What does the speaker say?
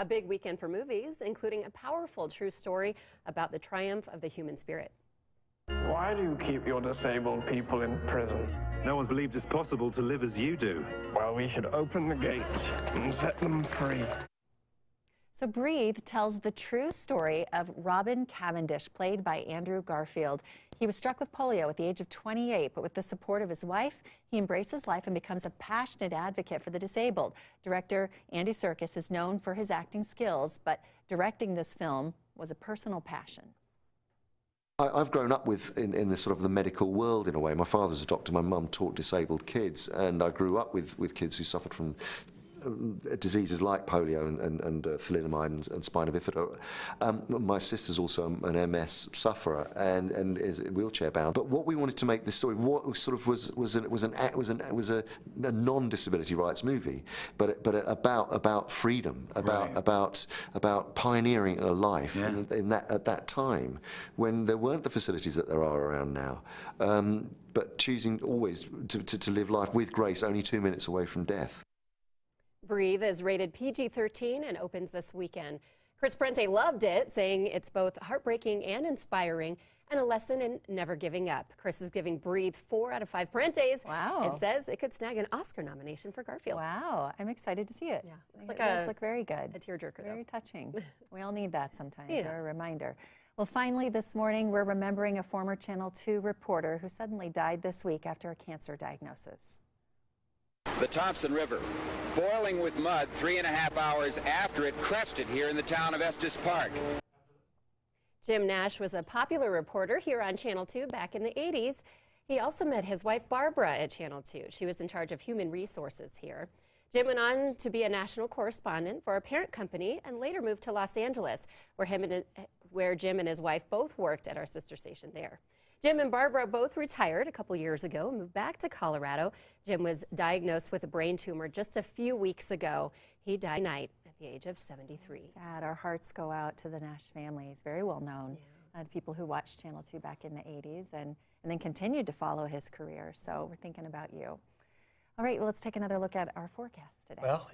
A big weekend for movies, including a powerful true story about the triumph of the human spirit. Why do you keep your disabled people in prison? No one's believed it's possible to live as you do. Well, we should open the gates and set them free. So Breathe tells the true story of Robin Cavendish, played by Andrew Garfield. He was struck with polio at the age of 28, but with the support of his wife, he embraces life and becomes a passionate advocate for the disabled. Director Andy Serkis is known for his acting skills, but directing this film was a personal passion. I've grown up in the sort of the medical world in a way. My father was a doctor, my mum taught disabled kids, and I grew up with kids who suffered from diseases like polio and thalidomide and spina bifida. My sister's also an MS sufferer and is wheelchair bound. But what we wanted to make this story, what sort of was a non-disability rights movie, but about freedom, about pioneering a life in that at that time when there weren't the facilities that there are around now. But choosing always to live life with grace, only 2 minutes away from death. Breathe is rated PG-13 and opens this weekend. Chris Prente loved it, saying it's both heartbreaking and inspiring and a lesson in never giving up. Chris is giving Breathe 4 out of 5 Prentes. Wow. It says it could snag an Oscar nomination for Garfield. Wow, I'm excited to see it. Yeah, it does look very good. A tearjerker, very though. touching. We all need that sometimes, Yeah. or a reminder. Well, finally this morning, we're remembering a former Channel 2 reporter who suddenly died this week after a cancer diagnosis. The Thompson River, boiling with mud 3.5 hours after it crested here in the town of Estes Park. Jim Nash was a popular reporter here on Channel 2 back in the 80s. He also met his wife Barbara at Channel 2. She was in charge of human resources here. Jim went on to be a national correspondent for a parent company and later moved to Los Angeles, where Jim and his wife both worked at our sister station there. Jim and Barbara both retired a couple years ago and moved back to Colorado. Jim was diagnosed with a brain tumor just a few weeks ago. He died tonight at the age of 73. Sad. Our hearts go out to the Nash family. He's very well known. To people who watched Channel 2 back in the 80s and then continued to follow his career. So we're thinking about you. All right, let's take another look at our forecast today. Well,